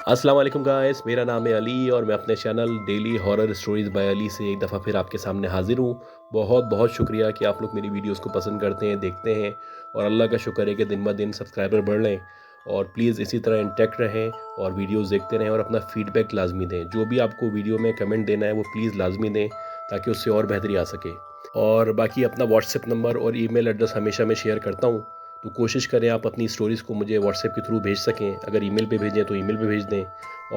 अस्सलाम वालेकुम गाइस, मेरा नाम है अली और मैं अपने channel daily horror stories by Ali से एक दफ़ा फिर आपके सामने हाज़िर हूँ। बहुत बहुत शुक्रिया कि आप लोग मेरी वीडियोस को पसंद करते हैं, देखते हैं और अल्लाह का शुक्र है कि दिन ब दिन सब्सक्राइबर बढ़ रहे हैं। और प्लीज़ इसी तरह इंटैक्ट रहें और वीडियोस देखते रहें और अपना फ़ीडबैक लाज़मी दें। जो भी आपको वीडियो में कमेंट देना है वो प्लीज़ लाज़मी दें ताकि उससे और बेहतरी आ सके। और बाकी अपना व्हाट्सएप नंबर और ईमेल एड्रेस हमेशा मैं शेयर करता हूँ, तो कोशिश करें आप अपनी स्टोरीज़ को मुझे व्हाट्सएप के थ्रू भेज सकें। अगर ईमेल पे भेजें तो ईमेल पे भेज दें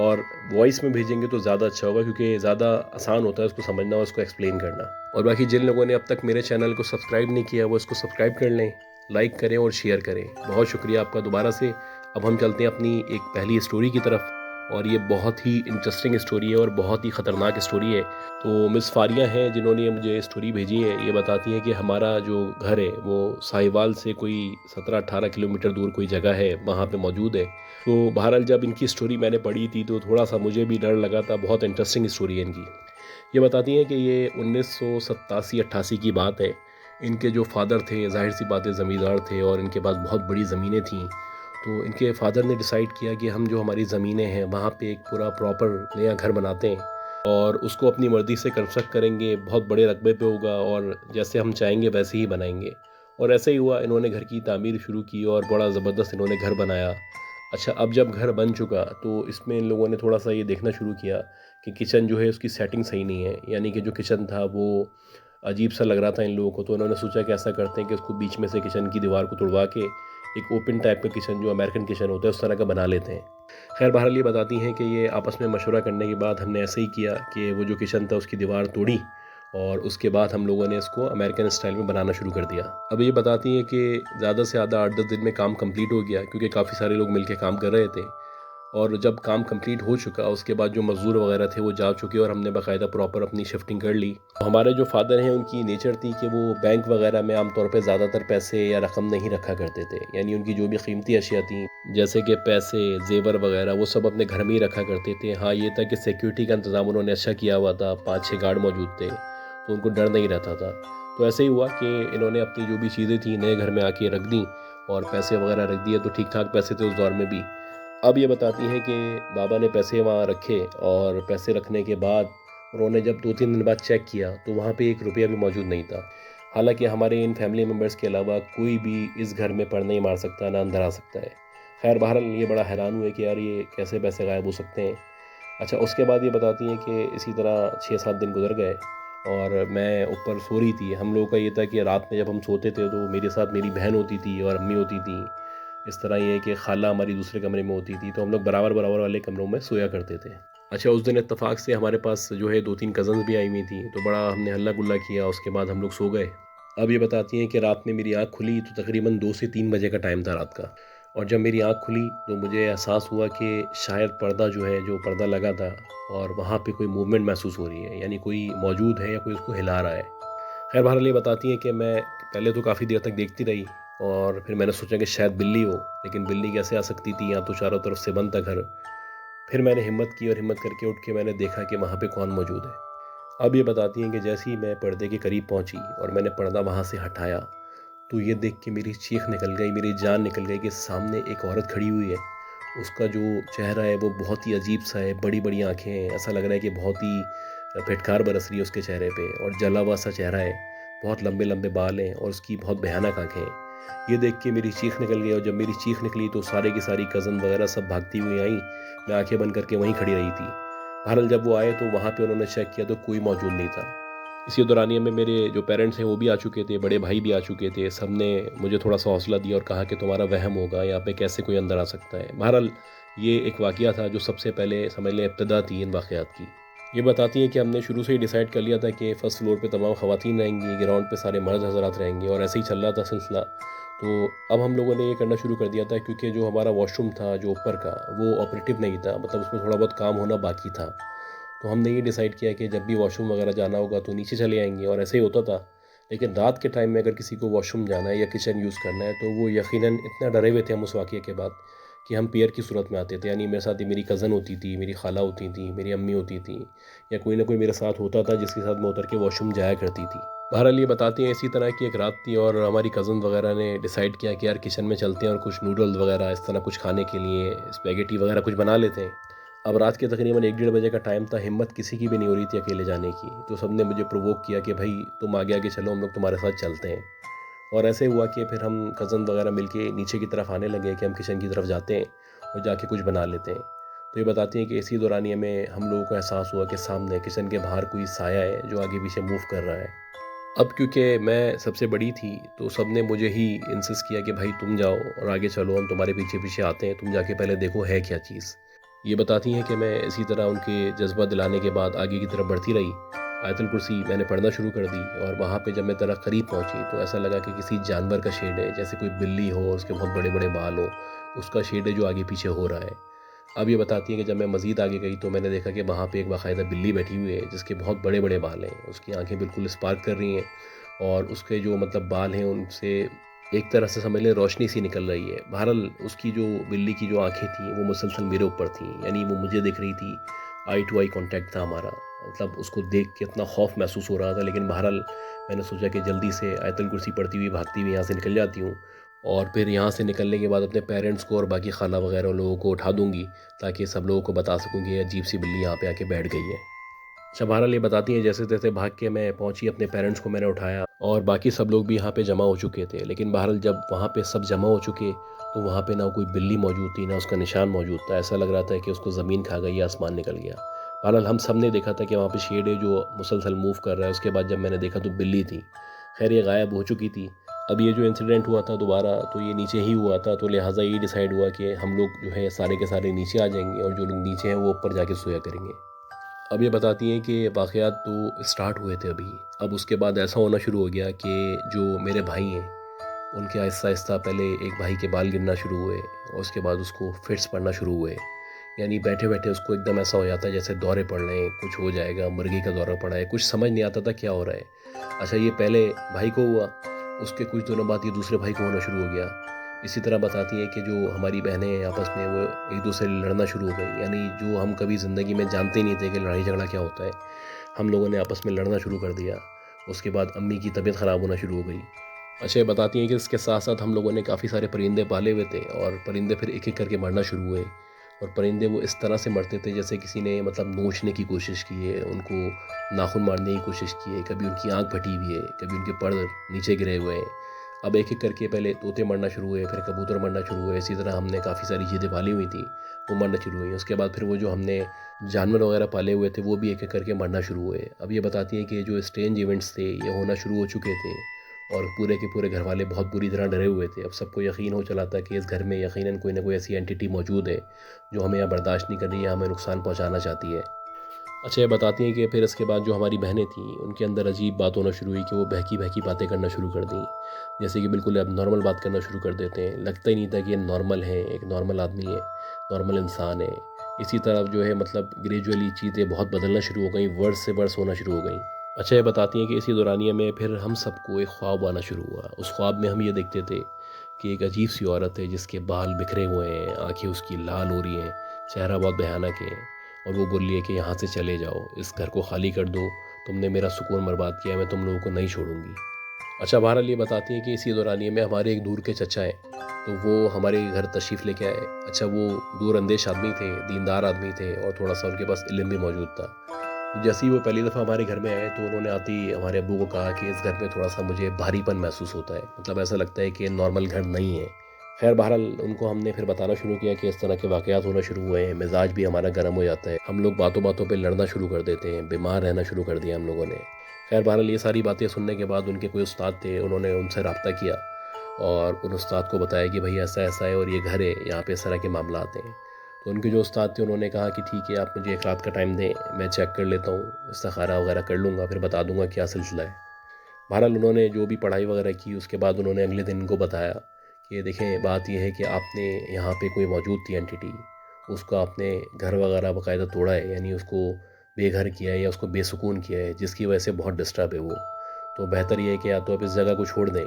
और वॉइस में भेजेंगे तो ज़्यादा अच्छा होगा क्योंकि ज़्यादा आसान होता है उसको समझना और उसको एक्सप्लेन करना। और बाकी जिन लोगों ने अब तक मेरे चैनल को सब्सक्राइब नहीं किया वो इसको सब्सक्राइब कर लें, लाइक करें और शेयर करें। बहुत शुक्रिया आपका दोबारा से। अब हम चलते हैं अपनी एक पहली स्टोरी की तरफ और ये बहुत ही इंटरेस्टिंग स्टोरी है और बहुत ही ख़तरनाक स्टोरी है। तो मिस फारिया हैं जिन्होंने मुझे स्टोरी भेजी है। ये बताती हैं कि हमारा जो घर है वो साहिवाल से कोई 17-18 किलोमीटर दूर कोई जगह है, वहाँ पे मौजूद है। तो बहरहाल जब इनकी स्टोरी मैंने पढ़ी थी तो थोड़ा-सा मुझे भी डर लगा था। बहुत इंटरेस्टिंग स्टोरी है इनकी। ये बताती हैं कि ये 1987-88 की बात है। इनके जो फ़ादर थे ज़ाहिर-सी बात है ज़मींदार थे और इनके पास बहुत बड़ी ज़मीनें थीं। तो इनके फ़ादर ने डिसाइड किया कि हम जो हमारी ज़मीनें हैं वहाँ पे एक पूरा प्रॉपर नया घर बनाते हैं और उसको अपनी मर्ज़ी से कंस्ट्रक्ट करेंगे, बहुत बड़े रकबे पे होगा और जैसे हम चाहेंगे वैसे ही बनाएँगे। और ऐसा ही हुआ, इन्होंने घर की तामीर शुरू की और बड़ा ज़बरदस्त इन्होंने घर बनाया। अच्छा, अब जब घर बन चुका तो इसमें इन लोगों ने थोड़ा-सा ये देखना शुरू किया कि किचन जो है उसकी सेटिंग सही नहीं है। यानी कि जो किचन था वो अजीब-सा लग रहा था इन लोगों को, तो उन्होंने सोचा कि ऐसा करते हैं कि उसको बीच में से किचन की दीवार को तुड़वा के एक ओपन टाइप का किचन जो अमेरिकन किचन होता है उस तरह का बना लेते हैं। खैर बहरहाल ये बताती हैं कि ये आपस में मशवरा करने के बाद हमने ऐसे ही किया कि वो जो किचन था उसकी दीवार तोड़ी और उसके बाद हम लोगों ने इसको अमेरिकन स्टाइल में बनाना शुरू कर दिया। अब ये बताती हैं कि ज़्यादा से ज़्यादा 8-10 दिन में काम कंप्लीट हो गया क्योंकि काफ़ी सारे लोग मिलके काम कर रहे थे। और जब काम कंप्लीट हो चुका उसके बाद जो मज़दूर वगैरह थे वो जा चुके और हमने बाकायदा प्रॉपर अपनी शिफ्टिंग कर ली। हमारे जो फ़ादर हैं उनकी नेचर थी कि वो बैंक वगैरह में आमतौर पे ज़्यादातर पैसे या रकम नहीं रखा करते थे। यानी उनकी जो भी कीमती अशिया थी जैसे कि पैसे, ज़ेवर वगैरह वो सब अपने घर में ही रखा करते थे। हाँ, ये था कि सिक्योरिटी का इंतज़ाम उन्होंने अच्छा किया हुआ था, 5-6 गार्ड मौजूद थे, तो उनको डर नहीं रहता था। तो ऐसे ही हुआ कि इन्होंने अपनी जो भी चीज़ें थी नए घर में आके रख दी और पैसे वगैरह रख दिए, तो ठीक-ठाक पैसे थे उस दौर में भी। अब ये बताती हैं कि बाबा ने पैसे वहाँ रखे और पैसे रखने के बाद उन्होंने जब 2-3 दिन बाद चेक किया तो वहाँ पे 1 रुपया भी मौजूद नहीं था। हालाँकि हमारे इन फैमिली मेंबर्स के अलावा कोई भी इस घर में पढ़ नहीं मार सकता, ना अंदर आ सकता है। खैर बहरहाल ये बड़ा हैरान हुए कि यार ये कैसे पैसे गायब हो सकते हैं। अच्छा, उसके बाद ये बताती हैं कि इसी तरह 6-7 दिन गुज़र गए और मैं ऊपर सो रही थी। हम लोगों का ये था कि रात में जब हम सोते थे तो मेरे साथ मेरी बहन होती थी और अम्मी होती थी। इस तरह ये है कि खाला हमारी दूसरे कमरे में होती थी, तो हम लोग बराबर-बराबर वाले कमरों में सोया करते थे। अच्छा, उस दिन इत्तेफ़ाक से हमारे पास जो है 2-3 कज़न्स भी आई हुई थी, तो बड़ा हमने हल्ला-गुल्ला किया, उसके बाद हम लोग सो गए। अब ये बताती हैं कि रात में मेरी आँख खुली तो तकरीबन 2 से 3 बजे का टाइम था रात का और जब मेरी आँख खुली तो मुझे एहसास हुआ कि शायद पर्दा जो है, जो पर्दा लगा था और वहाँ पे कोई मूवमेंट महसूस हो रही है, यानी कोई मौजूद है या कोई उसको हिला रहा है। खैर बहरहाल ये बताती हैं कि मैं पहले तो काफ़ी देर तक देखती रही और फिर मैंने सोचा कि शायद बिल्ली हो, लेकिन बिल्ली कैसे आ सकती थी, यहाँ तो चारों तरफ से बंद था घर। फिर मैंने हिम्मत की और हिम्मत करके उठ के मैंने देखा कि वहाँ पे कौन मौजूद है। अब ये बताती हैं कि जैसे ही मैं पर्दे के करीब पहुँची और मैंने पर्दा वहाँ से हटाया, तो ये देख के मेरी चीख निकल गई, मेरी जान निकल गई कि सामने एक औरत खड़ी हुई है। उसका जो चेहरा है वो बहुत ही अजीब-सा है, बड़ी-बड़ी आँखें हैं, ऐसा लग रहा है कि बहुत ही फिटकार बरस रही है उसके चेहरे पे और जला हुआ-सा चेहरा है, बहुत लंबे-लंबे बाल हैं और उसकी बहुत भयानक आँखें हैं। ये देख के मेरी चीख निकल गई और जब मेरी चीख निकली तो सारे की सारी कज़न वगैरह सब भागती हुई आईं। मैं आँखें बंद करके वहीं खड़ी रही थी। बहरहाल जब वो आए तो वहाँ पे उन्होंने चेक किया तो कोई मौजूद नहीं था। इसी दौरानिए में मेरे जो पेरेंट्स हैं वो भी आ चुके थे, बड़े भाई भी आ चुके थे। सबने मुझे थोड़ा-सा हौसला दिया और कहा कि तुम्हारा वहम होगा, यहाँ पे कैसे कोई अंदर आ सकता है। बहरहाल ये एक वाक़या था जो सबसे पहले समझ लें इब्तिदा थी इन वाक़यात की। ये बताती हैं कि हमने शुरू से ही डिसाइड कर लिया था कि फर्स्ट फ्लोर पे तमाम ख़वातीन रहेंगी, ग्राउंड पे सारे मर्द हज़रात रहेंगे और ऐसे ही चल रहा था सिलसिला। तो अब हम लोगों ने ये करना शुरू कर दिया था क्योंकि जो हमारा वॉशरूम था जो ऊपर का, वो ऑपरेटिव नहीं था, मतलब उसमें थोड़ा बहुत काम होना बाकी था। तो हमने ये डिसाइड किया कि जब भी वॉशरूम वगैरह जाना होगा तो नीचे चले आएँगे और ऐसे ही होता था। लेकिन रात के टाइम में अगर किसी को वॉशरूम जाना है या किचन यूज़ करना है तो वो यकीनन इतना डरे हुए थे हम उस वाक़ये के बाद कि हम पेयर की सूरत में आते थे। यानी मेरे साथ ही मेरी कज़न होती थी, मेरी खाला होती थी, मेरी अम्मी होती थी या कोई ना कोई मेरे साथ होता था जिसके साथ मैं उतर के वॉशरूम जाया करती थी। बहरहाल ये बताती हैं इसी तरह की एक रात थी और हमारी कज़न वगैरह ने डिसाइड किया कि यार किचन में चलते हैं और कुछ नूडल्स वगैरह इस तरह कुछ खाने के लिए स्पैगेटी वगैरह कुछ बना लेते हैं। अब रात के तकरीबन 1 डेढ़ बजे का टाइम था, हिम्मत किसी की भी नहीं हो रही थी अकेले जाने की। तो सबने मुझे प्रोवोक किया कि भाई तुम आगे आगे चलो, हम लोग तुम्हारे साथ चलते हैं। और ऐसे हुआ कि फिर हम कज़न वगैरह मिलके नीचे की तरफ आने लगे कि हम किचन की तरफ जाते हैं और जाके कुछ बना लेते हैं। तो ये बताती हैं कि इसी दौरानिए में हम लोगों को एहसास हुआ कि सामने किचन के बाहर कोई साया है जो आगे पीछे मूव कर रहा है। अब क्योंकि मैं सबसे बड़ी थी तो सब ने मुझे ही इंसिस्ट किया कि भाई तुम जाओ और आगे चलो, हम तुम्हारे पीछे पीछे आते हैं, तुम जाके पहले देखो है क्या चीज़। ये बताती हैं कि मैं इसी तरह उनके जज्बा दिलाने के बाद आगे की तरफ बढ़ती रही। आयतुल कुर्सी मैंने पढ़ना शुरू कर दी और वहाँ पे जब मैं तरह करीब पहुँची तो ऐसा लगा कि किसी जानवर का शेड है, जैसे कोई बिल्ली हो और उसके बहुत बड़े बड़े बाल हो, उसका शेड है जो आगे पीछे हो रहा है। अब ये बताती हैं कि जब मैं मज़ीद आगे गई तो मैंने देखा कि वहाँ पे एक बाकायदा बिल्ली बैठी हुई है जिसके बहुत बड़े बड़े बाल हैं, उसकी आंखें बिल्कुल स्पार्क कर रही हैं और उसके जो मतलब बाल हैं उनसे एक तरह से समझ लें रोशनी सी निकल रही है। बहरहाल उसकी जो बिल्ली की जो आंखें थीं वो मुसलसल मेरे ऊपर थीं, यानी वो मुझे देख रही थी। आई टू आई कांटेक्ट था हमारा, मतलब उसको देख के इतना खौफ महसूस हो रहा था। लेकिन बहरहाल मैंने सोचा कि जल्दी से आयतुल कुर्सी पढ़ती हुई भागती हुई यहाँ से निकल जाती हूँ और फिर यहाँ से निकलने के बाद अपने पेरेंट्स को और बाकी खाला वगैरह लोगों को उठा दूँगी ताकि सब लोगों को बता सकूँ कि ये अजीब सी बिल्ली यहाँ पे आके बैठ गई है। अच्छा, बहरहाल ये बताती हैं जैसे तैसे भाग के मैं पहुंची, अपने पेरेंट्स को मैंने उठाया और बाकी सब लोग भी यहाँ पे जमा हो चुके थे। लेकिन बहरहाल जब वहाँ पे सब जमा हो चुके तो वहाँ पे ना कोई बिल्ली मौजूद थी, ना उसका निशान मौजूद था। ऐसा लग रहा था कि उसको ज़मीन खा गई या आसमान निकल गया। बहरहाल हम सब ने देखा था कि वहाँ पे शेड है जो मुसलसल मूव कर रहा है। उसके बाद जब मैंने देखा तो बिल्ली थी। खैर ये गायब हो चुकी थी। अब ये जो इंसिडेंट हुआ था दोबारा, तो ये नीचे ही हुआ था, तो लिहाजा ये डिसाइड हुआ कि हम लोग जो है सारे के सारे नीचे आ जाएंगे और जो लोग नीचे हैं वो ऊपर जाके सोया करेंगे। अब ये बताती हैं कि वाक़यात तो स्टार्ट हुए थे अभी। अब उसके बाद ऐसा होना शुरू हो गया कि जो मेरे भाई हैं, उनके आहिस्ता-आहिस्ता पहले एक भाई के बाल गिरना शुरू हुए और उसके बाद उसको फिट्स पड़ना शुरू हुए। यानी बैठे-बैठे उसको एकदम ऐसा हो जाता है जैसे दौरे पड़ रहे हैं, कुछ हो जाएगा, मुर्गी का दौरा पड़ा है, कुछ समझ नहीं आता था क्या हो रहा है। अच्छा, ये पहले भाई को हुआ, उसके कुछ दिनों बाद ये दूसरे भाई को होना शुरू हो गया। इसी तरह बताती हैं कि जो हमारी बहनें हैं आपस में वो एक दूसरे से लड़ना शुरू हो गई, यानी जो हम कभी ज़िंदगी में जानते ही नहीं थे कि लड़ाई झगड़ा क्या होता है, हम लोगों ने आपस में लड़ना शुरू कर दिया। उसके बाद अम्मी की तबीयत ख़राब होना शुरू हो गई। अच्छा, ये बताती हैं कि इसके साथ साथ हम लोगों ने काफ़ी सारे परिंदे पाले हुए थे और परिंदे फिर एक एक करके मरना शुरू हुए और परिंदे वो इस तरह से मरते थे जैसे किसी ने मतलब नोचने की कोशिश की है, उनको नाखून मारने की कोशिश की है, कभी उनकी आँख फटी हुई है, कभी उनके पर नीचे गिरे हुए हैं। अब एक एक करके पहले तोते मरना शुरू हुए, फिर कबूतर मरना शुरू हुए। इसी तरह हमने काफ़ी सारी चीज़ें पाली हुई थी, वो मरना शुरू हुई। उसके बाद फिर वो जो हमने जानवर वगैरह पाले हुए थे वो भी एक एक करके मरना शुरू हुए। अब ये बताती हैं कि जो स्ट्रेंज इवेंट्स थे ये होना शुरू हो चुके थे और पूरे के पूरे घर वाले बहुत बुरी तरह डरे हुए थे। अब सबको यकीन हो चला था कि इस घर में यकीनन कोई ना कोई ऐसी एंटिटी मौजूद है जो हमें यहाँ बर्दाश्त नहीं कर रही है, हमें नुकसान पहुँचाना चाहती है। अच्छा, ये बताती हैं कि फिर इसके बाद जो हमारी बहनें थीं उनके अंदर अजीब बात होना शुरू हुई कि वो बहकी-बहकी बातें करना शुरू कर दी। जैसे कि बिल्कुल अब नॉर्मल बात करना शुरू कर देते हैं। लगता ही नहीं था कि ये नॉर्मल है, एक नॉर्मल आदमी है, नॉर्मल इंसान है। इसी तरह जो है मतलब ग्रेजुअली चीज़ें बहुत बदलना शुरू हो गई, वर्स से वर्स होना शुरू हो गई। अच्छा, ये बताती हैं कि इसी दौरानिए में फिर हम सबको एक ख्वाब आना शुरू हुआ। उस ख्वाब में हम ये देखते थे कि एक अजीब-सी औरत है जिसके बाल बिखरे हुए हैं, आँखें उसकी लाल हो रही हैं, चेहरा बहुत भयानक है और वो बोल रही है कि यहाँ से चले जाओ, इस घर को खाली कर दो, तुमने मेरा सुकून बर्बाद किया है, मैं तुम लोगों को नहीं छोड़ूंगी। अच्छा, बहरहाल ये बताती हैं कि इसी दौरानिए में हमारे एक दूर के चचा हैं, तो वो हमारे घर तशरीफ़ लेके आए। अच्छा, वो दूर अंदेश आदमी थे, दीनदार आदमी थे और थोड़ा सा उनके पास इल्म भी मौजूद था। जैसे ही वो पहली दफ़ा हमारे घर में आए तो उन्होंने आते ही हमारे अब्बू को कहा कि इस घर में थोड़ा-सा मुझे भारीपन महसूस होता है, मतलब ऐसा लगता है कि नॉर्मल घर नहीं है। ख़ैर बहरहाल उनको हमने फिर बताना शुरू किया कि इस तरह के वाक़यात होना शुरू हुए हैं, मिज़ाज भी हमारा गर्म हो जाता है, हम लोग बातों-बातों पे लड़ना शुरू कर देते हैं, बीमार रहना शुरू कर दिया हम लोगों ने। ख़ैर बहरहाल ये सारी बातें सुनने के बाद उनके कोई उस्ताद थे, उन्होंने उनसे रब्ता किया और उन उस्ताद को बताया कि भई ऐसा-ऐसा है और ये घर है, यहाँ पे इस तरह के मामलात हैं। तो उनके जो उस्ताद थे उन्होंने कहा कि ठीक है, आप मुझे एक रात का टाइम दें, मैं चेक कर लेता हूँ, इस्तिखारा वगैरह कर लूँगा, फिर बता दूँगा क्या सिलसिला है। बहरहाल उन्होंने जो भी पढ़ाई वगैरह की उसके बाद उन्होंने अगले दिन इनको बताया कि देखें बात ये है कि आपने यहाँ पे कोई मौजूद थी एंटिटी, उसको आपने घर वगैरह बाकायदा तोड़ा है, यानी उसको बेघर किया है या उसको बेसुकून किया है जिसकी वजह से बहुत डिस्टर्ब है वो। तो बेहतर ये है कि या तो आप इस जगह को छोड़ दें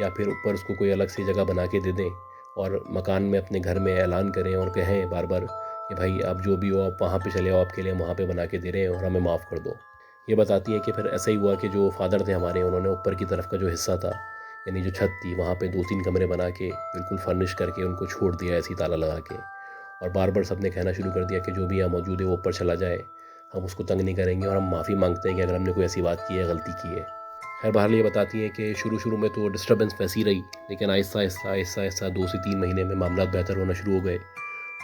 या फिर ऊपर उसको कोई अलग सी जगह बना के दे दें और मकान में अपने घर में ऐलान करें और कहें बार बार कि भाई आप जो भी हो आप वहाँ पे चले आओ, आपके लिए हम वहाँ पे बना के दे रहे हैं और हमें माफ़ कर दो। ये बताती हैं कि फिर ऐसा ही हुआ कि जो फादर थे हमारे उन्होंने ऊपर की तरफ का जो हिस्सा था, यानी जो छत थी, वहाँ पे 2-3 कमरे बना के बिल्कुल फर्निश करके उनको छोड़ दिया ऐसे ही ताला लगा के और बार बार सबने कहना शुरू कर दिया कि जो भी यहाँ मौजूद है वो ऊपर चला जाए, हम उसको तंग नहीं करेंगे और हम माफ़ी मांगते हैं कि अगर हमने कोई ऐसी बात की है, गलती की है। खैर बहरहाल ये बताती हैं कि शुरू में तो डिस्टर्बेंस वैसी रही, लेकिन आहिस्ता आहिस्ता आहिस्ता आहिस्ता 2 से 3 महीने में मामला बेहतर होना शुरू हो गए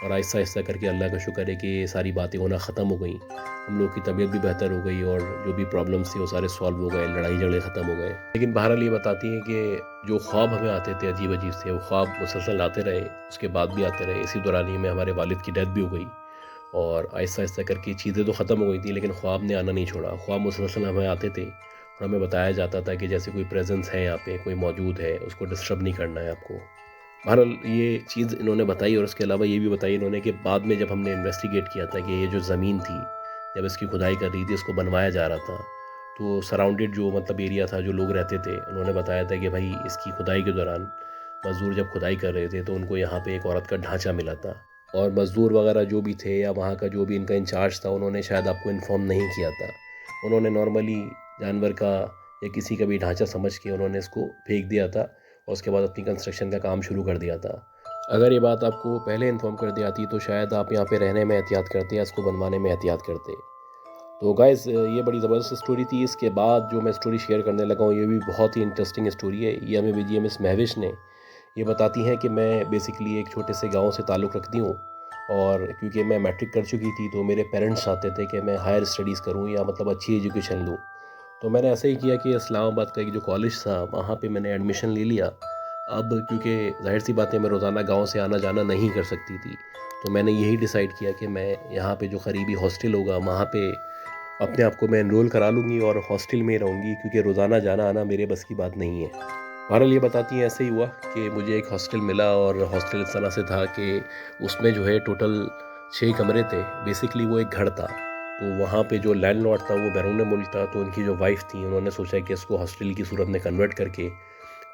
और आहिस्ता आहिस्ता करके अल्लाह का शुक्र है कि ये सारी बातें होना ख़त्म हो गई। हम लोग की तबीयत भी बेहतर हो गई और जो भी प्रॉब्लम्स थी वो सारे सॉल्व हो गए, लड़ाई झगड़े ख़त्म हो गए। लेकिन बहरहाल ये बताती हैं कि जो ख्वाब हमें आते थे अजीब अजीब से, वो ख्वाब मुसलसल आते रहे, उसके बाद भी आते रहे। इसी दौरान ही में हमारे वालिद की डेथ भी हो गई और आहिस्ता आहिस्ता करके चीज़ें तो ख़त्म हो गई थी, लेकिन ख्वाब ने आना नहीं छोड़ा। ख्वाब मुसलसल हमें आते थे और हमें बताया जाता था कि जैसे कोई प्रेजेंस है यहाँ पे, कोई मौजूद है, उसको डिस्टर्ब नहीं करना है आपको। बहरहाल ये चीज़ इन्होंने बताई और उसके अलावा ये भी बताई इन्होंने कि बाद में जब हमने इन्वेस्टिगेट किया था कि ये जो ज़मीन थी, जब इसकी खुदाई कर रही थी, इसको बनवाया जा रहा था, तो सराउंडेड जो मतलब एरिया था, जो लोग रहते थे, उन्होंने बताया था कि भाई इसकी खुदाई के दौरान मज़दूर जब खुदाई कर रहे थे तो उनको यहाँ पे एक औरत का ढांचा मिला था और मज़दूर वगैरह जो भी थे या वहाँ का जो भी इनका इंचार्ज था, उन्होंने शायद आपको इन्फॉर्म नहीं किया था। उन्होंने नॉर्मली जानवर का या किसी का भी ढांचा समझ के उन्होंने इसको फेंक दिया था और उसके बाद अपनी कंस्ट्रक्शन का काम शुरू कर दिया था। अगर ये बात आपको पहले इन्फॉर्म कर दी जाती तो शायद आप यहाँ पे रहने में एहतियात करते या इसको बनवाने में एहतियात करते। तो गाइज़ ये बड़ी ज़बरदस्त स्टोरी थी। इसके बाद जो मैं स्टोरी शेयर करने लगा हूँ, ये भी बहुत ही इंटरेस्टिंग स्टोरी है। ये हमें भेजी है मिस महविश ने। ये बताती हैं कि मैं बेसिकली एक छोटे से गांव से ताल्लुक़ रखती हूँ और क्योंकि मैं मैट्रिक कर चुकी थी तो मेरे पेरेंट्स चाहते थे कि मैं हायर स्टडीज़ करूँ या मतलब अच्छी एजुकेशन लूँ। तो मैंने ऐसा ही किया कि इस्लामाबाद का एक जो कॉलेज था वहाँ पे मैंने एडमिशन ले लिया। अब क्योंकि ज़ाहिर सी बात है मैं रोज़ाना गांव से आना जाना नहीं कर सकती थी, तो मैंने यही डिसाइड किया कि मैं यहाँ पे जो करीबी हॉस्टल होगा वहाँ पे अपने आप को मैं एनरोल करा लूँगी और हॉस्टल में रहूँगी, क्योंकि रोज़ाना जाना आना मेरे बस की बात नहीं है। बहरहाल ये बताती हैं ऐसे ही हुआ कि मुझे एक हॉस्टल मिला और हॉस्टल इस तरह से था कि उसमें जो है टोटल 6 कमरे थे। बेसिकली वो एक घर था। तो वहाँ पे जो लैंडलॉर्ड था वो बैरून मुल्क था, तो उनकी जो वाइफ़ थी उन्होंने सोचा कि इसको हॉस्टल की सूरत में कन्वर्ट करके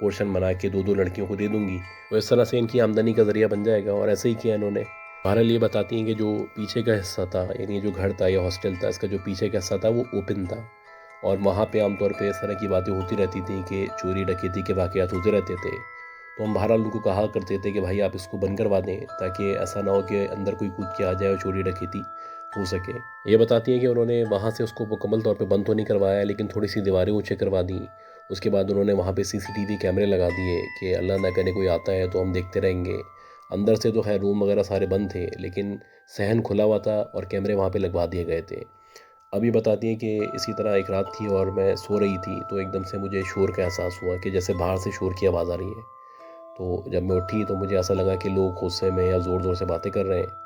पोर्शन बना के 2-2 लड़कियों को दे दूँगी। तो इस तरह से इनकी आमदनी का ज़रिया बन जाएगा और ऐसे ही किया इन्होंने। बहरहाल ये बताती हैं कि जो पीछे का हिस्सा था, यानी जो घर था या हॉस्टल था, इसका जो पीछे का हिस्सा था वो ओपन था और वहाँ पे आमतौर पे इस तरह की बातें होती रहती थी कि चोरी डकैती के वाक़यात होते रहते थे। तो हम बहरहाल उनको कहा करते थे कि भाई आप इसको बंद करवा दें, ताकि ऐसा ना हो कि अंदर कोई कूद के आ जाए और चोरी डकैती हो सके। ये बताती हैं कि उन्होंने वहाँ से उसको मुकम्मल तौर पे बंद तो नहीं करवाया, लेकिन थोड़ी सी दीवारें ऊँचे करवा दी। उसके बाद उन्होंने वहाँ पे सीसीटीवी कैमरे लगा दिए कि अल्लाह ना करे कोई आता है तो हम देखते रहेंगे। अंदर से तो खैर रूम वगैरह सारे बंद थे, लेकिन सहन खुला हुआ था और कैमरे वहाँ पे लगवा दिए गए थे। अभी बताती हैं कि इसी तरह एक रात थी और मैं सो रही थी, तो एकदम से मुझे शोर का एहसास हुआ कि जैसे बाहर से शोर की आवाज़ आ रही है। तो जब मैं उठी तो मुझे ऐसा लगा कि लोग गुस्से में या ज़ोर ज़ोर से बातें कर रहे हैं।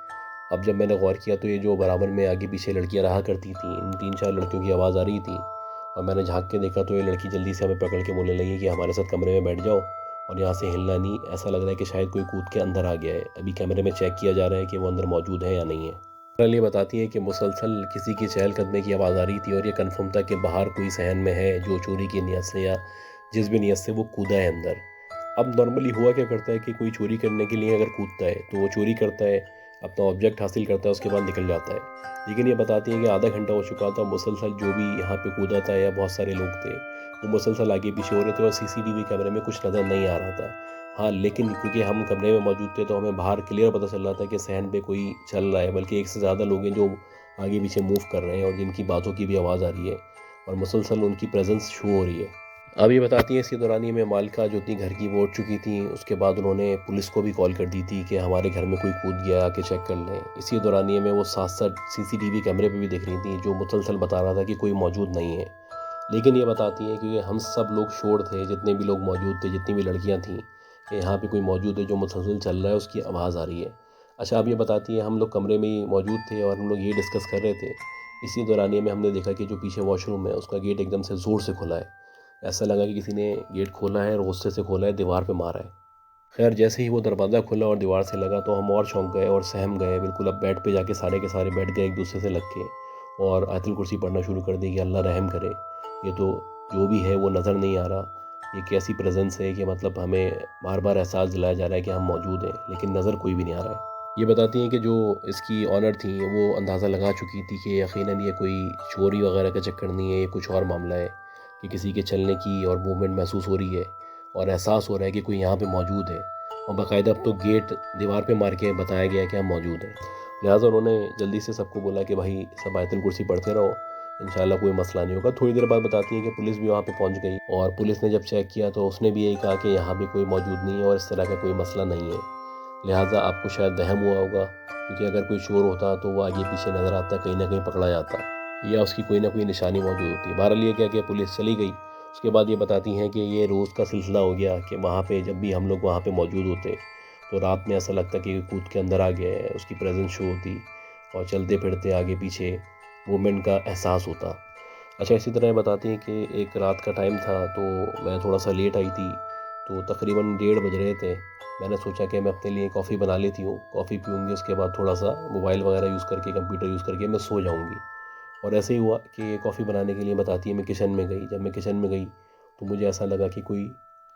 अब जब मैंने गौर किया तो ये जो बराबर में आगे पीछे लड़कियां रहा करती थी, इन 3-4 लड़कियों की आवाज़ आ रही थी और मैंने झांक के देखा तो ये लड़की जल्दी से हमें पकड़ के बोलने लगी कि हमारे साथ कमरे में बैठ जाओ और यहाँ से हिलना नहीं। ऐसा लग रहा है कि शायद कोई कूद के अंदर आ गया है। अभी कैमरे में चेक किया जा रहा है कि वो अंदर मौजूद है या नहीं है। बहरहाल ये बताती है कि मुसलसल किसी की चहलकदमी की आवाज़ आ रही थी और ये कन्फर्म था कि बाहर कोई सहन में है जो चोरी की नीयत से या जिस भी नीयत से वो कूदा है अंदर। अब नॉर्मली हुआ क्या करता है कि कोई चोरी करने के लिए अगर कूदता है तो वो चोरी करता है, अपना ऑब्जेक्ट हासिल करता है, उसके बाद निकल जाता है। लेकिन ये बताती हैं कि आधा घंटा हो चुका था, मुसलसल जो भी यहाँ पे कूदा था या बहुत सारे लोग थे वो मुसलसल आगे पीछे हो रहे थे और सीसीटीवी कैमरे में कुछ नज़र नहीं आ रहा था। हाँ, लेकिन क्योंकि हम कमरे में मौजूद थे तो हमें बाहर क्लियर पता चल रहा था कि सहन पे कोई चल रहा है, बल्कि एक से ज़्यादा लोग हैं जो आगे पीछे मूव कर रहे हैं और जिनकी बातों की भी आवाज़ आ रही है और मुसलसल उनकी प्रेजेंस शो हो रही है। अब ये बताती हैं इसी दौरान ही में मालिका जो थी घर की वो उठ चुकी थी। उसके बाद उन्होंने पुलिस को भी कॉल कर दी थी कि हमारे घर में कोई कूद गया, आके चेक कर लें। इसी दौरानिए में वो साथ साथ सीसीटीवी कैमरे पे भी देख रही थी जो मुसलसल बता रहा था कि कोई मौजूद नहीं है। लेकिन ये बताती हैं क्योंकि हम सब लोग शोर थे, जितने भी लोग मौजूद थे, जितनी भी लड़कियां थीं, कि यहाँ पे कोई मौजूद है जो मुसलसल चल रहा है, उसकी आवाज़ आ रही है। अच्छा, अब ये बताती है हम लोग कमरे में ही मौजूद थे और हम लोग ये डिस्कस कर रहे थे। इसी दौरानिए में हमने देखा कि जो पीछे वॉशरूम है उसका गेट एकदम से ज़ोर से खुला है। ऐसा लगा कि किसी ने गेट खोला है और गुस्से से खोला है, दीवार पे मारा है। खैर जैसे ही वो दरवाज़ा खुला और दीवार से लगा तो हम और चौंक गए और सहम गए बिल्कुल। अब बेड पे जाके सारे के सारे बैठ गए एक दूसरे से लग के और आयतुल कुर्सी पढ़ना शुरू कर दी कि अल्लाह रहम करे, ये तो जो भी है वो नज़र नहीं आ रहा। ये कैसी प्रेजेंस है कि मतलब हमें बार बार एहसास दिलाया जा रहा है कि हम मौजूद हैं, लेकिन नज़र कोई भी नहीं आ रहा है। ये बताती हैं कि जो इसकी ऑनर थी वो अंदाज़ा लगा चुकी थी कि यकीनन ये कोई चोरी वगैरह का चक्कर नहीं है, ये कुछ और मामला है कि किसी के चलने की और मूवमेंट महसूस हो रही है और एहसास हो रहा है कि कोई यहाँ पे मौजूद है। और बाकायदा अब तो गेट दीवार पे मार के बताया गया कि हम मौजूद हैं। लिहाजा उन्होंने जल्दी से सबको बोला कि भाई सब आयतुल कुर्सी पढ़ते रहो, इंशाल्लाह कोई मसला नहीं होगा। थोड़ी देर बाद बताती हैं कि पुलिस भी वहाँ पे पहुँच गई और पुलिस ने जब चेक किया तो उसने भी यही कहा कि यहाँ भी कोई मौजूद नहीं है और इस तरह का कोई मसला नहीं है। लिहाजा आपको शायद वहम हुआ होगा, क्योंकि अगर कोई चोर होता तो वो आगे पीछे नज़र आता, कहीं ना कहीं पकड़ा जाता या उसकी कोई ना कोई निशानी मौजूद होती। बहरहाल ये क्या कि पुलिस चली गई। उसके बाद ये बताती हैं कि ये रोज़ का सिलसिला हो गया कि वहाँ पे जब भी हम लोग वहाँ पे मौजूद होते तो रात में ऐसा लगता कि कूद के अंदर आ गया है, उसकी प्रेजेंस शो होती और चलते फिरते आगे पीछे मूवमेंट का एहसास होता। अच्छा, इसी तरह बताती हैं कि एक रात का टाइम था तो मैं थोड़ा सा लेट आई थी, तो तकरीबन 1:30 बज रहे थे। मैंने सोचा कि मैं अपने लिए कॉफ़ी बना लेती हूँ, कॉफ़ी पीऊँगी, उसके बाद थोड़ा सा मोबाइल वगैरह यूज़ करके, कंप्यूटर यूज़ करके मैं सो जाऊँगी। और ऐसे ही हुआ कि कॉफ़ी बनाने के लिए बताती है मैं किचन में गई। जब मैं किचन में गई तो मुझे ऐसा लगा कि कोई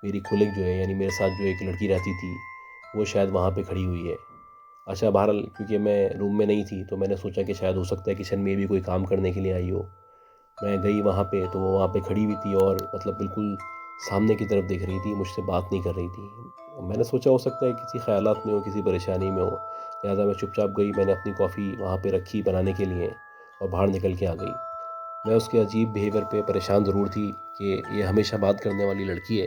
मेरी कोलीग जो है, यानी मेरे साथ जो एक लड़की रहती थी, वो शायद वहाँ पे खड़ी हुई है। अच्छा, बहरहाल क्योंकि मैं रूम में नहीं थी तो मैंने सोचा कि शायद हो सकता है किचन में भी कोई काम करने के लिए आई हो। मैं गई वहाँ पे तो वो वहाँ पे खड़ी हुई थी और मतलब बिल्कुल सामने की तरफ देख रही थी, मुझसे बात नहीं कर रही थी। मैंने सोचा हो सकता है किसी ख़यालात में हो, किसी परेशानी में हो। लिहाजा मैं चुपचाप गई, मैंने अपनी कॉफ़ी वहाँ पे रखी बनाने के लिए और बाहर निकल के आ गई। मैं उसके अजीब बिहेवियर पे परेशान ज़रूर थी कि ये हमेशा बात करने वाली लड़की है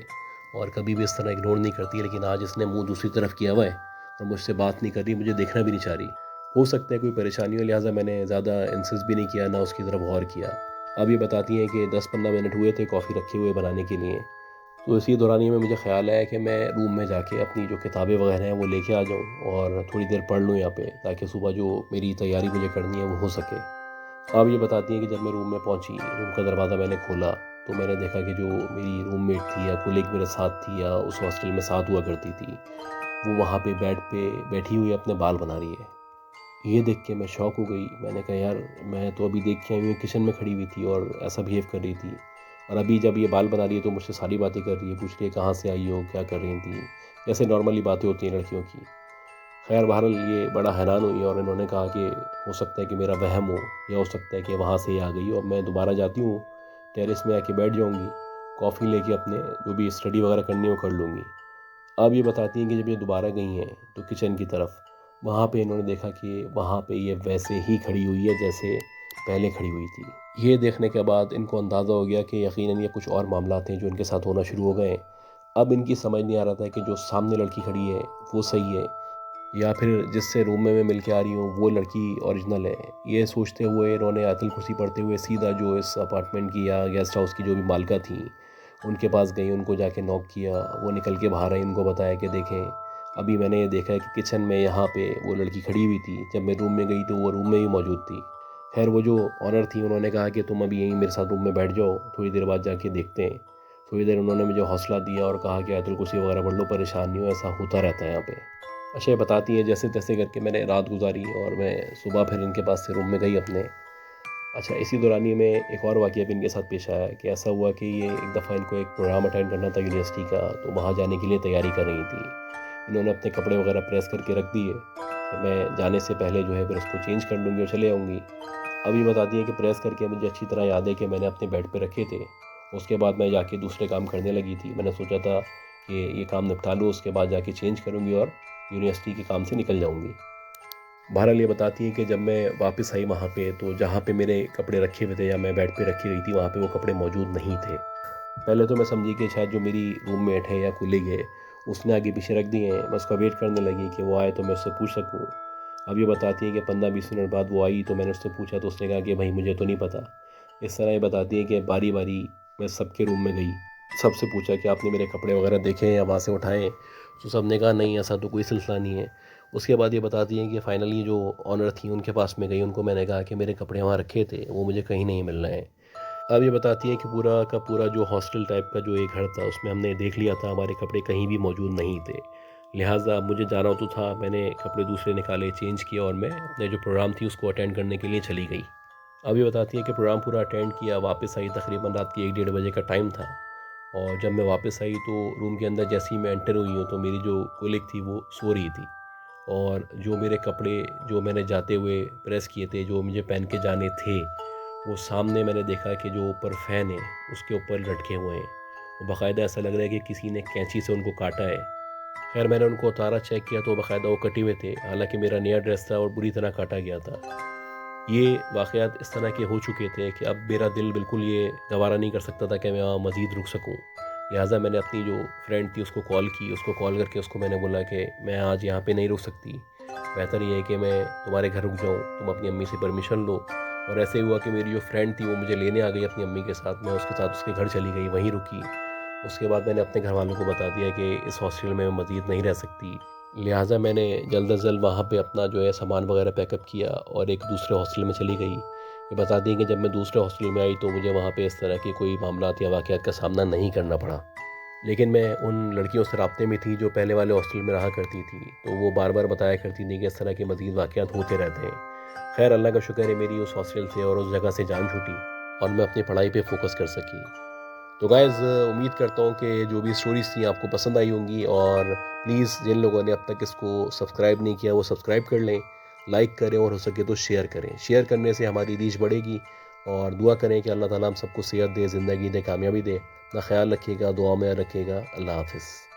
और कभी भी इस तरह इग्नोर नहीं करती, लेकिन आज इसने मुंह दूसरी तरफ किया हुआ है और मुझसे बात नहीं कर रही, मुझे देखना भी नहीं चाह रही। हो सकता है कोई परेशानी हो, लिहाजा मैंने ज़्यादा इंसिस्ट भी नहीं किया, ना उसकी तरफ गौर किया। अब ये बताती हैं कि 10-15 मिनट हुए थे कॉफ़ी रखे हुए बनाने के लिए, तो इसी दौरानिए में मुझे ख़्याल आया कि मैं रूम में जाके अपनी जो किताबें वगैरह हैं वो लेके आ जाऊँ और थोड़ी देर पढ़ लूँ यहाँ पे, ताकि सुबह जो मेरी तैयारी मुझे करनी है वो हो सके। अब ये बताती हैं कि जब मैं रूम में पहुंची, रूम का दरवाज़ा मैंने खोला तो मैंने देखा कि जो मेरी रूममेट थी या कोलीग मेरे साथ थी या उस हॉस्टल में साथ हुआ करती थी, वो वहाँ पे बेड पे बैठी हुई अपने बाल बना रही है। ये देख के मैं शॉक हो गई। मैंने कहा यार, मैं तो अभी देख के आई हूँ किचन में खड़ी हुई थी और ऐसा बिहेव कर रही थी, और अभी जब ये बाल बना रही है तो मुझसे सारी बातें कर रही है, पूछ रही है कहाँ से आई हो, क्या कर रही थी, जैसे नॉर्मली बातें होती हैं लड़कियों की। खैर बहरहाल ये बड़ा हैरान हुई और इन्होंने कहा कि हो सकता है कि मेरा वहम हो, या हो सकता है कि वहाँ से ही आ गई हो। अब मैं दोबारा जाती हूँ, टेरेस में आके बैठ जाऊँगी, कॉफ़ी लेके अपने जो भी स्टडी वगैरह करनी है वो कर लूँगी। अब ये बताती हैं कि जब ये दोबारा गई हैं तो किचन की तरफ, वहाँ पे इन्होंने देखा कि वहाँ पे ये वैसे ही खड़ी हुई है जैसे पहले खड़ी हुई थी। ये देखने के बाद इनको अंदाज़ा हो गया कि यकीनन ये कुछ और मामलात हैं जो इनके साथ होना शुरू हो गए हैं। अब इनकी समझ नहीं आ रहा था कि जो सामने लड़की खड़ी है वो सही है या फिर जिससे रूम में मैं मिल के आ रही हूँ वो लड़की ओरिजिनल है। ये सोचते हुए इन्होंने आयतुल कुर्सी पढ़ते हुए सीधा जो इस अपार्टमेंट की या गेस्ट हाउस की जो भी मालिका थी उनके पास गई, उनको जाके नॉक किया। वो निकल के बाहर आई, उनको बताया कि देखें, अभी मैंने ये देखा है कि किचन में यहाँ पे वो लड़की खड़ी हुई थी, जब मैं रूम में गई तो वो रूम में ही मौजूद थी। खैर वो जो ऑनर थी उन्होंने कहा कि तुम अभी यहीं मेरे साथ रूम में बैठ जाओ, थोड़ी देर बाद जाके देखते हैं। थोड़ी देर उन्होंने मुझे हौसला दिया और कहा कि आयतुल कुर्सी वगैरह पढ़ लो, परेशान नहीं हो, ऐसा होता रहता है यहाँ पे। अच्छा, ये बताती हैं जैसे तैसे करके मैंने रात गुजारी और मैं सुबह फिर इनके पास से रूम में गई अपने। अच्छा, इसी दौरानिए में एक और वाक़या भी इनके साथ पेश आया कि ऐसा हुआ कि ये एक दफ़ा इनको एक प्रोग्राम अटेंड करना था यूनिवर्सिटी का, तो वहाँ जाने के लिए तैयारी कर रही थी। इन्होंने अपने कपड़े वगैरह प्रेस करके रख दिए कि मैं जाने से पहले जो है फिर उसको चेंज कर लूँगी और चले आऊँगी। अब ये बताती हैं कि प्रेस करके मुझे अच्छी तरह याद है कि मैंने अपने बेड पे रखे थे। उसके बाद मैं जाके दूसरे काम करने लगी थी। मैंने सोचा था कि ये काम निपटा लूँ, उसके बाद जाके चेंज करूँगी और यूनिवर्सिटी के काम से निकल जाऊँगी। बहरहाल ये बताती हैं कि जब मैं वापस आई वहाँ पे तो जहाँ पे मेरे कपड़े रखे हुए थे या मैं बेड पे रखी गई थी वहाँ पे वो कपड़े मौजूद नहीं थे। पहले तो मैं समझी कि शायद जो मेरी रूममेट है या कोलीग है उसने आगे पीछे रख दिए हैं। मैं उसका वेट करने लगी कि वो आए तो मैं उससे पूछ सकूँ। अब ये बताती है कि 15-20 मिनट बाद वो आई तो मैंने उससे पूछा तो उसने कहा कि भाई मुझे तो नहीं पता। इस तरह ये बताती है कि बारी बारी मैं सबके रूम में गई, सबसे पूछा कि आपने मेरे कपड़े वगैरह देखे हैं या वहाँ से उठाए, तो सब ने कहा नहीं, ऐसा तो कोई सिलसिला नहीं है। उसके बाद ये बताती हैं कि फ़ाइनली जो ऑनर थी उनके पास में गई, उनको मैंने कहा कि मेरे कपड़े वहाँ रखे थे, वो मुझे कहीं नहीं मिल रहे हैं। अब ये बताती हैं कि पूरा का पूरा जो हॉस्टल टाइप का जो एक घर था उसमें हमने देख लिया था, हमारे कपड़े कहीं भी मौजूद नहीं थे। लिहाजा अब मुझे जाना तो था, मैंने कपड़े दूसरे निकाले, चेंज किया और मैं अपने जो प्रोग्राम थी उसको अटेंड करने के लिए चली गई। अब ये बताती है कि प्रोग्राम पूरा अटेंड किया, वापस आई, तकरीबन रात के 1 डेढ़ बजे का टाइम था। और जब मैं वापस आई तो रूम के अंदर जैसे ही मैं एंटर हुई हूँ तो मेरी जो कोलीग थी वो सो रही थी, और जो मेरे कपड़े जो मैंने जाते हुए प्रेस किए थे, जो मुझे पहन के जाने थे, वो सामने मैंने देखा कि जो ऊपर फ़ैन है उसके ऊपर लटके हुए हैं। और बाकायदा ऐसा लग रहा है कि किसी ने कैंची से उनको काटा है। खैर मैंने उनको उतारा, चेक किया तो बाकायदा वो कटे हुए थे, हालांकि मेरा नया ड्रेस था और बुरी तरह काटा गया था। ये वाक़यात इस तरह के हो चुके थे कि अब मेरा दिल बिल्कुल ये गवारा नहीं कर सकता था कि मैं वहाँ मज़ीद रुक सकूँ। लिहाज़ा मैंने अपनी जो फ्रेंड थी उसको कॉल की, उसको कॉल करके उसको मैंने बोला कि मैं आज यहाँ पे नहीं रुक सकती, बेहतर ये है कि मैं तुम्हारे घर रुक जाऊँ, तुम अपनी अम्मी से परमिशन लो। और ऐसे ही हुआ कि मेरी जो फ्रेंड थी वो मुझे लेने आ गई अपनी अम्मी के साथ, मैं उसके साथ उसके घर चली गई, वहीं रुकी। उसके बाद मैंने अपने घरवालों को बता दिया कि इस हॉस्टल में मैं मज़ीद नहीं रह सकती। लिहाज़ा मैंने जल्द अज़ जल्द वहाँ पे अपना जो है सामान वगैरह पैकअप किया और एक दूसरे हॉस्टल में चली गई। ये बता दें कि जब मैं दूसरे हॉस्टल में आई तो मुझे वहाँ पे इस तरह के कोई मामलात या वाक़यात का सामना नहीं करना पड़ा। लेकिन मैं उन लड़कियों से राब्ते में थी जो पहले वाले हॉस्टल में रहा करती थी, तो वो बार-बार बताया करती थी कि इस तरह के मज़ीद वाक़यात होते रहते हैं। ख़ैर अल्लाह का शुक्र है मेरी उस हॉस्टल से और उस जगह से जान छूटी और मैं अपनी पढ़ाई पे फ़ोकस कर सकी। तो गाइज़ उम्मीद करता हूँ कि जो भी स्टोरीज़ थी आपको पसंद आई होंगी और प्लीज़ जिन लोगों ने अब तक इसको सब्सक्राइब नहीं किया वो सब्सक्राइब कर लें, लाइक करें और हो सके तो शेयर करें। शेयर करने से हमारी रीच बढ़ेगी और दुआ करें कि अल्लाह ताला हम सबको सेहत दे, ज़िंदगी दे, कामयाबी दे। अपना ख़्याल रखिएगा, दुआ में याद रखिएगा। अल्लाह हाफ़िज़।